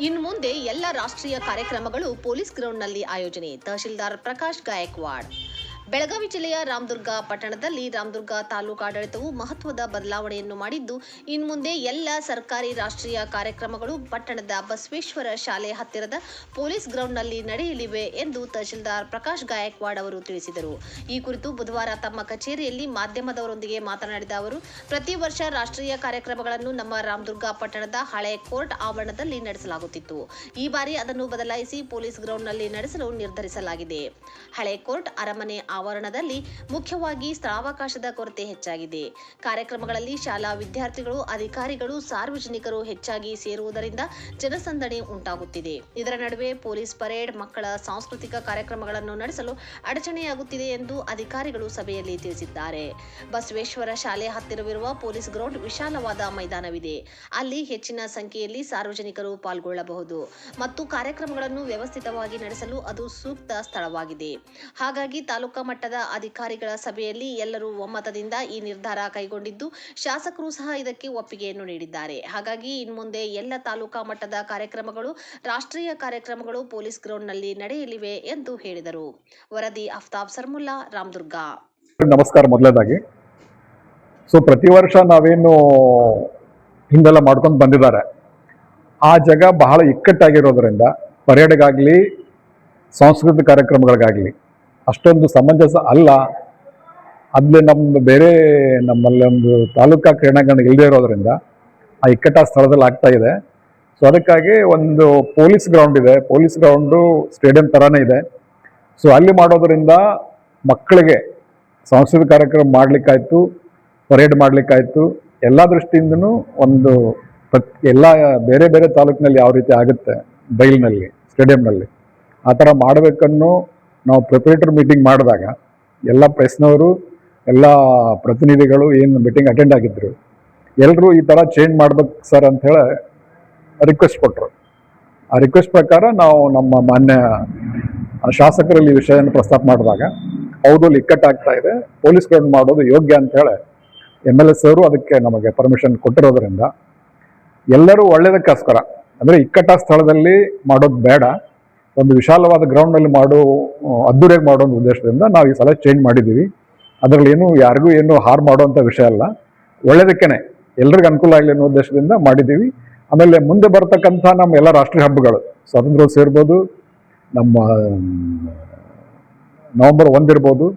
ಇನ್ನು ಮುಂದೆ ಎಲ್ಲ ರಾಷ್ಟ್ರೀಯ ಕಾರ್ಯಕ್ರಮಗಳು ಪೊಲೀಸ್ ಗ್ರೌಂಡ್ನಲ್ಲಿ ಆಯೋಜನೆ. ತಹಶೀಲ್ದಾರ್ ಪ್ರಕಾಶ್ ಗಾಯಕ್ವಾಡ್. ಬೆಳಗಾವಿ ಜಿಲ್ಲೆಯ ರಾಮದುರ್ಗ ಪಟ್ಟಣದಲ್ಲಿ ರಾಮದುರ್ಗ ತಾಲೂಕು ಆಡಳಿತವು ಮಹತ್ವದ ಬದಲಾವಣೆಯನ್ನು ಮಾಡಿದ್ದು, ಇನ್ನು ಮುಂದೆ ಎಲ್ಲ ಸರ್ಕಾರಿ ರಾಷ್ಟ್ರೀಯ ಕಾರ್ಯಕ್ರಮಗಳು ಪಟ್ಟಣದ ಬಸವೇಶ್ವರ ಶಾಲೆ ಹತ್ತಿರದ ಪೊಲೀಸ್ ಗ್ರೌಂಡ್ನಲ್ಲಿ ನಡೆಯಲಿವೆ ಎಂದು ತಹಶೀಲ್ದಾರ್ ಪ್ರಕಾಶ್ ಗಾಯಕ್ವಾಡ್ ಅವರು ತಿಳಿಸಿದರು. ಈ ಕುರಿತು ಬುಧವಾರ ತಮ್ಮ ಕಚೇರಿಯಲ್ಲಿ ಮಾಧ್ಯಮದವರೊಂದಿಗೆ ಮಾತನಾಡಿದ ಅವರು, ಪ್ರತಿ ವರ್ಷ ರಾಷ್ಟ್ರೀಯ ಕಾರ್ಯಕ್ರಮಗಳನ್ನು ನಮ್ಮ ರಾಮದುರ್ಗ ಪಟ್ಟಣದ ಹಳೆ ಕೋರ್ಟ್ ಆವರಣದಲ್ಲಿ ನಡೆಸಲಾಗುತ್ತಿತ್ತು. ಈ ಬಾರಿ ಅದನ್ನು ಬದಲಾಯಿಸಿ ಪೊಲೀಸ್ ಗ್ರೌಂಡ್ನಲ್ಲಿ ನಡೆಸಲು ನಿರ್ಧರಿಸಲಾಗಿದೆ. ಹಳೆ ಕೋರ್ಟ್ ಅರಮನೆ ಆವರಣದಲ್ಲಿ ಮುಖ್ಯವಾಗಿ ಸ್ಥಳಾವಕಾಶದ ಕೊರತೆ ಹೆಚ್ಚಾಗಿದೆ. ಕಾರ್ಯಕ್ರಮಗಳಲ್ಲಿ ಶಾಲಾ ವಿದ್ಯಾರ್ಥಿಗಳು, ಅಧಿಕಾರಿಗಳು, ಸಾರ್ವಜನಿಕರು ಹೆಚ್ಚಾಗಿ ಸೇರುವುದರಿಂದ ಜನಸಂದಣಿ ಉಂಟಾಗುತ್ತಿದೆ. ಇದರ ನಡುವೆ ಪೊಲೀಸ್ ಪರೇಡ್, ಮಕ್ಕಳ ಸಾಂಸ್ಕೃತಿಕ ಕಾರ್ಯಕ್ರಮಗಳನ್ನು ನಡೆಸಲು ಅಡಚಣೆಯಾಗುತ್ತಿದೆ ಎಂದು ಅಧಿಕಾರಿಗಳು ಸಭೆಯಲ್ಲಿ ತಿಳಿಸಿದ್ದಾರೆ. ಬಸವೇಶ್ವರ ಶಾಲೆ ಹತ್ತಿರವಿರುವ ಪೊಲೀಸ್ ಗ್ರೌಂಡ್ ವಿಶಾಲವಾದ ಮೈದಾನವಿದೆ. ಅಲ್ಲಿ ಹೆಚ್ಚಿನ ಸಂಖ್ಯೆಯಲ್ಲಿ ಸಾರ್ವಜನಿಕರು ಪಾಲ್ಗೊಳ್ಳಬಹುದು ಮತ್ತು ಕಾರ್ಯಕ್ರಮಗಳನ್ನು ವ್ಯವಸ್ಥಿತವಾಗಿ ನಡೆಸಲು ಅದು ಸೂಕ್ತ ಸ್ಥಳವಾಗಿದೆ. ಹಾಗಾಗಿ ತಾಲೂಕಾ ಮಟ್ಟದ ಅಧಿಕಾರಿಗಳ ಸಭೆಯಲ್ಲಿ ಎಲ್ಲರೂ ಒಮ್ಮತದಿಂದ ಈ ನಿರ್ಧಾರ ಕೈಗೊಂಡಿದ್ದು, ಶಾಸಕರು ಸಹ ಇದಕ್ಕೆ ಒಪ್ಪಿಗೆಯನ್ನು ನೀಡಿದ್ದಾರೆ. ಹಾಗಾಗಿ ಇನ್ಮುಂದೆ ಎಲ್ಲ ತಾಲೂಕಾ ಮಟ್ಟದ ಕಾರ್ಯಕ್ರಮಗಳು, ರಾಷ್ಟ್ರೀಯ ಕಾರ್ಯಕ್ರಮಗಳು ಪೊಲೀಸ್ ಗ್ರೌಂಡ್ನಲ್ಲಿ ನಡೆಯಲಿವೆ ಎಂದು ಹೇಳಿದರು. ವರದಿ ಅಫ್ತಾಬ್ ಸರ್ಮುಲ್ಲಾ, ರಾಮದುರ್ಗ. ನಮಸ್ಕಾರ. ಮೊದಲನೇದಾಗಿ ಪ್ರತಿ ವರ್ಷ ನಾವೇನು ಹಿಂದೆಲ್ಲ ಮಾಡ್ಕೊಂಡು ಬಂದಿದ್ದಾರೆ, ಆ ಜಾಗ ಬಹಳ ಇಕ್ಕಟ್ಟಾಗಿರೋದ್ರಿಂದ ಪರೇಡ್ಗಾಗಲಿ ಸಾಂಸ್ಕೃತಿಕ ಕಾರ್ಯಕ್ರಮಗಳಿಗಾಗಲಿ ಅಷ್ಟೊಂದು ಸಮಂಜಸ ಅಲ್ಲ. ಅಲ್ಲಿ ನಮ್ಮಲ್ಲಿ ಒಂದು ತಾಲೂಕಾ ಕ್ರೀಡಾಂಗಣ ಇಲ್ಲದೆ ಇರೋದ್ರಿಂದ ಆ ಇಕ್ಕಟ್ಟ ಸ್ಥಳದಲ್ಲಿ ಆಗ್ತಾ ಇದೆ. ಅದಕ್ಕಾಗಿ ಒಂದು ಪೊಲೀಸ್ ಗ್ರೌಂಡ್ ಇದೆ. ಪೊಲೀಸ್ ಗ್ರೌಂಡು ಸ್ಟೇಡಿಯಂ ಥರನೇ ಇದೆ. ಅಲ್ಲಿ ಮಾಡೋದ್ರಿಂದ ಮಕ್ಕಳಿಗೆ ಸಾಂಸ್ಕೃತಿಕ ಕಾರ್ಯಕ್ರಮ ಮಾಡಲಿಕ್ಕಾಯ್ತು, ಪರೇಡ್ ಮಾಡಲಿಕ್ಕಾಯ್ತು, ಎಲ್ಲ ದೃಷ್ಟಿಯಿಂದನೂ ಒಂದು ಎಲ್ಲ ಬೇರೆ ಬೇರೆ ತಾಲೂಕಿನಲ್ಲಿ ಯಾವ ರೀತಿ ಆಗುತ್ತೆ ಬೈಲ್ನಲ್ಲಿ, ಸ್ಟೇಡಿಯಂನಲ್ಲಿ ಆ ಥರ ಮಾಡಬೇಕನ್ನೋ ನಾವು ಪ್ರಿಪರೇಟರ್ ಮೀಟಿಂಗ್ ಮಾಡಿದಾಗ ಎಲ್ಲ ಪ್ರೆಸ್ನವರು, ಎಲ್ಲ ಪ್ರತಿನಿಧಿಗಳು ಏನು ಮೀಟಿಂಗ್ ಅಟೆಂಡ್ ಆಗಿದ್ದರು, ಎಲ್ಲರೂ ಈ ಥರ ಚೇಂಜ್ ಮಾಡ್ಬೇಕು ಸರ್ ಅಂಥೇಳಿ ರಿಕ್ವೆಸ್ಟ್ ಕೊಟ್ಟರು. ಆ ರಿಕ್ವೆಸ್ಟ್ ಪ್ರಕಾರ ನಾವು ನಮ್ಮ ಮಾನ್ಯ ಶಾಸಕರಲ್ಲಿ ಈ ವಿಷಯವನ್ನು ಪ್ರಸ್ತಾಪ ಮಾಡಿದಾಗ, ಹೌದು ಅಲ್ಲಿ ಇಕ್ಕಟ್ಟಾಗ್ತಾ ಇದೆ, ಪೊಲೀಸ್ ಗ್ರೌಂಡ್ ಮಾಡೋದು ಯೋಗ್ಯ ಅಂಥೇಳಿ MLS ಅವರು ಅದಕ್ಕೆ ನಮಗೆ ಪರ್ಮಿಷನ್ ಕೊಟ್ಟಿರೋದ್ರಿಂದ ಎಲ್ಲರೂ ಒಳ್ಳೆಯದಕ್ಕೋಸ್ಕರ, ಅಂದರೆ ಇಕ್ಕಟ್ಟ ಸ್ಥಳದಲ್ಲಿ ಮಾಡೋದು ಬೇಡ, ಒಂದು ವಿಶಾಲವಾದ ಗ್ರೌಂಡ್ನಲ್ಲಿ ಅದ್ದೂರಿಯಾಗಿ ಮಾಡೋ ಒಂದು ಉದ್ದೇಶದಿಂದ ನಾವು ಈ ಸಲ ಚೇಂಜ್ ಮಾಡಿದ್ದೀವಿ. ಅದರಲ್ಲಿ ಯಾರಿಗೂ ಏನು ಹಾರ್ ಮಾಡುವಂಥ ವಿಷಯ ಅಲ್ಲ, ಒಳ್ಳೆಯದಕ್ಕೇ ಎಲ್ರಿಗೂ ಅನುಕೂಲ ಆಗಲಿ ಅನ್ನೋ ಉದ್ದೇಶದಿಂದ ಮಾಡಿದ್ದೀವಿ. ಆಮೇಲೆ ಮುಂದೆ ಬರ್ತಕ್ಕಂಥ ನಮ್ಮ ಎಲ್ಲ ರಾಷ್ಟ್ರೀಯ ಹಬ್ಬಗಳು, ಸ್ವಾತಂತ್ರ್ಯೋತ್ಸವ ಇರ್ಬೋದು, ನಮ್ಮ ನವೆಂಬರ್ 1 ಇರ್ಬೋದು,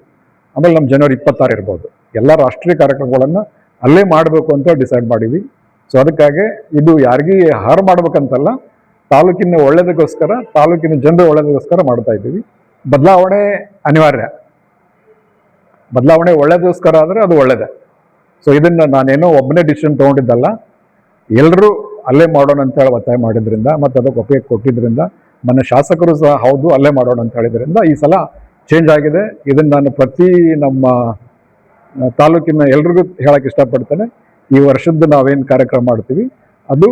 ಆಮೇಲೆ ನಮ್ಮ ಜನವರಿ 26 ಇರ್ಬೋದು, ಎಲ್ಲ ರಾಷ್ಟ್ರೀಯ ಕಾರ್ಯಕ್ರಮಗಳನ್ನು ಅಲ್ಲೇ ಮಾಡಬೇಕು ಅಂತ ಡಿಸೈಡ್ ಮಾಡಿದ್ವಿ. ಅದಕ್ಕಾಗಿ ಇದು ಯಾರಿಗೂ ಹಾರು ಮಾಡ್ಬೇಕಂತಲ್ಲ, ತಾಲೂಕಿನ ಒಳ್ಳೇದಕ್ಕೋಸ್ಕರ, ತಾಲೂಕಿನ ಜನರ ಒಳ್ಳೇದಕ್ಕೋಸ್ಕರ ಮಾಡ್ತಾ ಇದ್ದೀವಿ. ಬದಲಾವಣೆ ಅನಿವಾರ್ಯ, ಬದಲಾವಣೆ ಒಳ್ಳೇದಕ್ಕೋಸ್ಕರ ಆದರೆ ಅದು ಒಳ್ಳೇದೇ. ಇದನ್ನು ನಾನೇನೋ ಒಬ್ಬನೇ ಡಿಸಿಷನ್ ತೊಗೊಂಡಿದ್ದಲ್ಲ, ಎಲ್ಲರೂ ಅಲ್ಲೇ ಮಾಡೋಣ ಅಂತೇಳಿ ಒತ್ತಾಯ ಮಾಡಿದ್ರಿಂದ ಮತ್ತು ಅದಕ್ಕೆ ಒಪ್ಪಿಗೆ ಕೊಟ್ಟಿದ್ದರಿಂದ, ನನ್ನ ಶಾಸಕರು ಸಹ ಹೌದು ಅಲ್ಲೇ ಮಾಡೋಣ ಅಂತ ಹೇಳಿದ್ರಿಂದ ಈ ಸಲ ಚೇಂಜ್ ಆಗಿದೆ. ಇದನ್ನು ನಾನು ಪ್ರತಿ ನಮ್ಮ ತಾಲೂಕಿನ ಎಲ್ರಿಗೂ ಹೇಳಕ್ಕೆ ಇಷ್ಟಪಡ್ತೇನೆ. ಈ ವರ್ಷದ್ದು ನಾವೇನು ಕಾರ್ಯಕ್ರಮ ಮಾಡ್ತೀವಿ ಅದು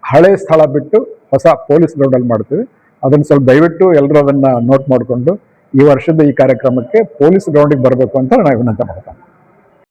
ಹಳೆ ಸ್ಥಳ ಬಿಟ್ಟು ಹೊಸ ಪೊಲೀಸ್ ಗ್ರೌಂಡಲ್ಲಿ ಮಾಡ್ತೀವಿ. ಅದನ್ನು ಸ್ವಲ್ಪ ದಯವಿಟ್ಟು ಎಲ್ಲರೂ ಅದನ್ನು ನೋಟ್ ಮಾಡಿಕೊಂಡು ಈ ವರ್ಷದ ಈ ಕಾರ್ಯಕ್ರಮಕ್ಕೆ ಪೊಲೀಸ್ ಗ್ರೌಂಡಿಗೆ ಬರಬೇಕು ಅಂತ ನಾನು ವಿನಂತಿ ಮಾಡ್ತೇನೆ.